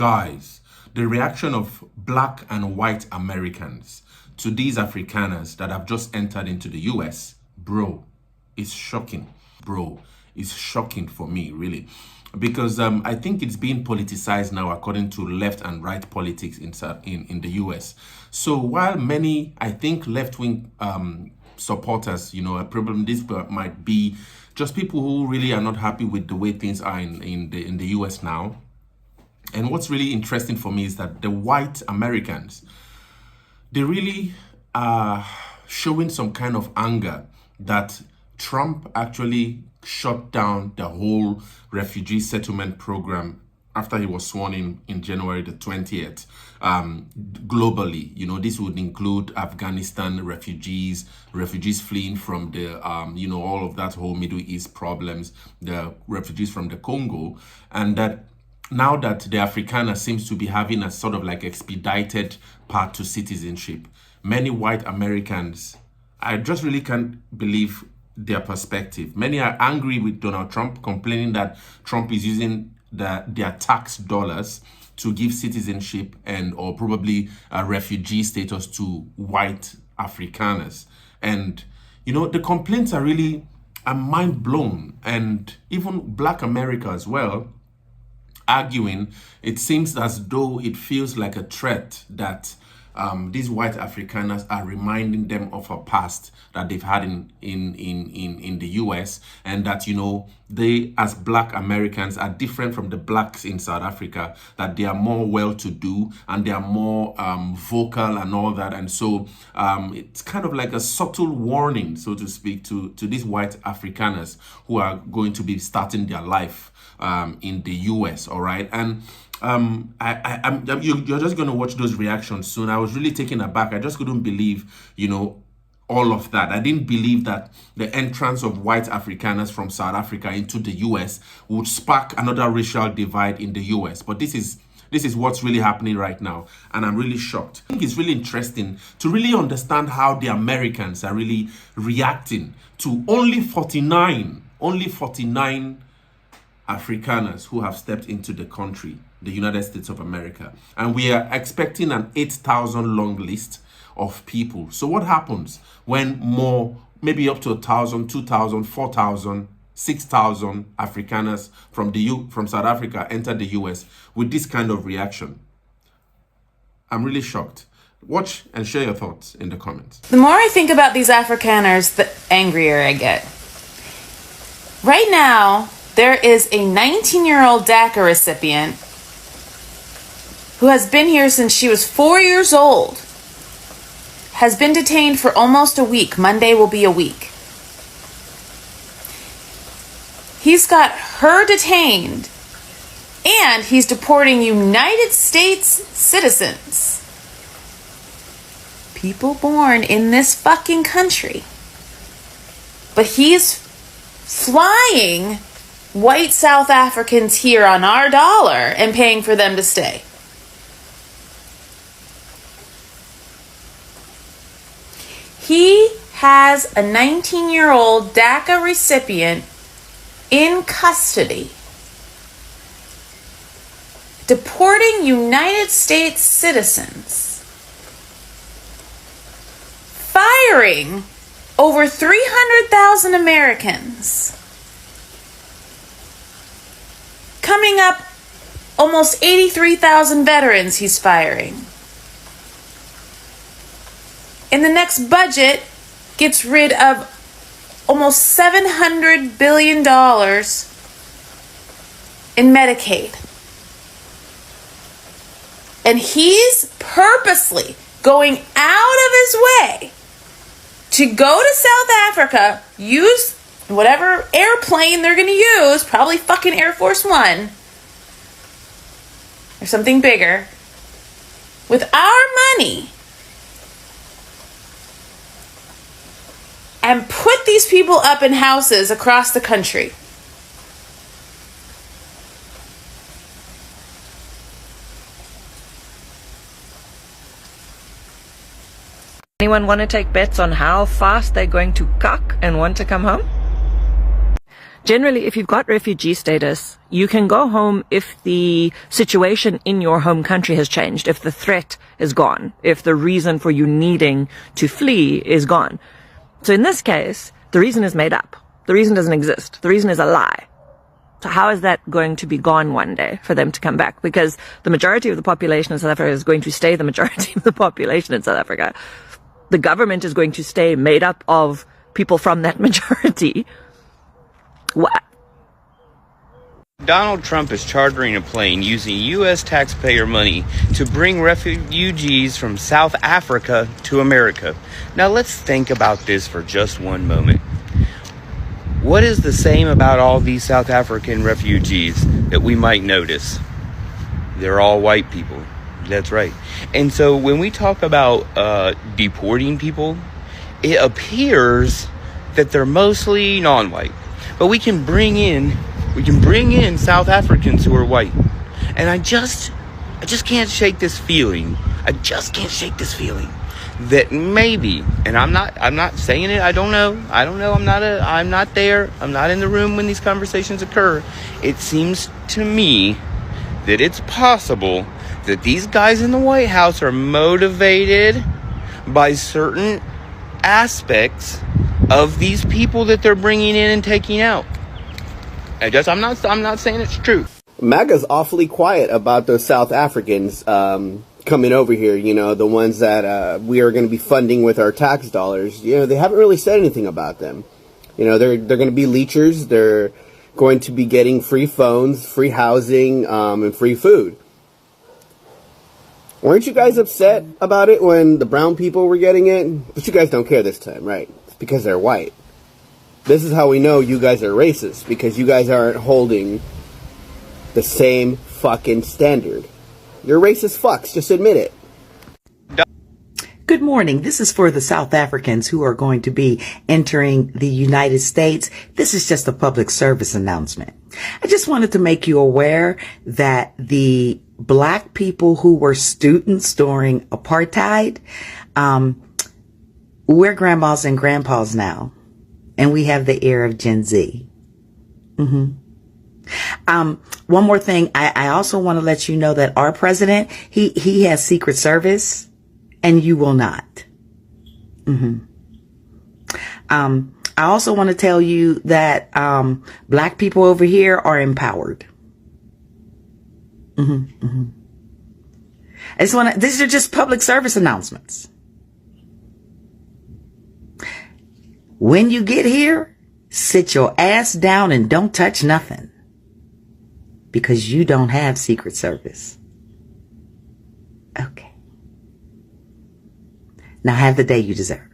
Guys, the reaction of black and white Americans to these Afrikaners that have just entered into the US, bro, is shocking. Bro, it's shocking for me, really. Because I think it's being politicized now according to left and right politics in the US. So while many, I think, left-wing supporters, you know, a problem, this might be just people who really are not happy with the way things are in the US now. And what's really interesting for me is that the white Americans, they really are showing some kind of anger that Trump actually shut down the whole refugee settlement program after he was sworn in January the 20th, globally. You know, this would include Afghanistan refugees fleeing from the, you know, all of that whole Middle East problems, the refugees from the Congo, and that now that the Afrikaner seems to be having a sort of like expedited path to citizenship, many white Americans, I just really can't believe their perspective. Many are angry with Donald Trump, complaining that Trump is using their tax dollars to give citizenship and or probably a refugee status to white Afrikaners. And, you know, the complaints are really mind blown. And even Black America as well, arguing, it seems as though it feels like a threat that these white Afrikaners are reminding them of a past that they've had in the US, and that, you know, they as Black Americans are different from the blacks in South Africa, that they are more well-to-do and they are more vocal and all that. And so it's kind of like a subtle warning, so to speak, to these white Afrikaners who are going to be starting their life in the US, all right? And you're just going to watch those reactions soon. I was really taken aback. I just couldn't believe, you know, all of that. I didn't believe that the entrance of white Afrikaners from South Africa into the US would spark another racial divide in the US. But this is what's really happening right now, and I'm really shocked. I think it's really interesting to really understand how the Americans are really reacting to only 49 Afrikaners who have stepped into the country, the United States of America. And we are expecting an 8,000 long list of people. So what happens when more, maybe up to 1,000, 2,000, 4,000, 6,000 Afrikaners from South Africa enter the US with this kind of reaction? I'm really shocked. Watch and share your thoughts in the comments. The more I think about these Afrikaners, the angrier I get. Right now, there is a 19-year-old DACA recipient who has been here since she was 4 years old, has been detained for almost a week. Monday will be a week. He's got her detained, and he's deporting United States citizens, people born in this fucking country. But he's flying white South Africans here on our dollar and paying for them to stay. He has a 19-year-old DACA recipient in custody, deporting United States citizens, firing over 300,000 Americans, coming up almost 83,000 veterans he's firing. In the next budget, gets rid of almost $700 billion in Medicaid. And he's purposely going out of his way to go to South Africa, use whatever airplane they're going to use, probably fucking Air Force One or something bigger, with our money, and put these people up in houses across the country. Anyone want to take bets on how fast they're going to cuck and want to come home? Generally, if you've got refugee status, you can go home if the situation in your home country has changed, if the threat is gone, if the reason for you needing to flee is gone. So in this case, the reason is made up. The reason doesn't exist. The reason is a lie. So how is that going to be gone one day for them to come back? Because the majority of the population in South Africa is going to stay the majority of the population in South Africa. The government is going to stay made up of people from that majority. What? Donald Trump is chartering a plane using U.S. taxpayer money to bring refugees from South Africa to America. Now let's think about this for just one moment. What is the same about all these South African refugees that we might notice? They're all white people. That's right. And so when we talk about deporting people, it appears that they're mostly non-white. But we can bring in South Africans who are white. And I just can't shake this feeling. I just can't shake this feeling that maybe, and I'm not saying it, I don't know, I'm not there, I'm not in the room when these conversations occur. It seems to me that it's possible that these guys in the White House are motivated by certain aspects of these people that they're bringing in and taking out. I'm not saying it's true. MAGA's awfully quiet about those South Africans coming over here, you know, the ones that we are going to be funding with our tax dollars. You know, they haven't really said anything about them. You know, they're going to be leechers. They're going to be getting free phones, free housing, and free food. Weren't you guys upset about it when the brown people were getting it? But you guys don't care this time, right? It's because they're white. This is how we know you guys are racist, because you guys aren't holding the same fucking standard. You're racist fucks, just admit it. Good morning. This is for the South Africans who are going to be entering the United States. This is just a public service announcement. I just wanted to make you aware that the black people who were students during apartheid, we're grandmas and grandpas now, and we have the air of Gen Z. One more thing. I also want to let you know that our president, he has Secret Service, and you will not. I also want to tell you that black people over here are empowered. These are just public service announcements. When you get here, sit your ass down and don't touch nothing, because you don't have Secret Service. Okay. Now have the day you deserve.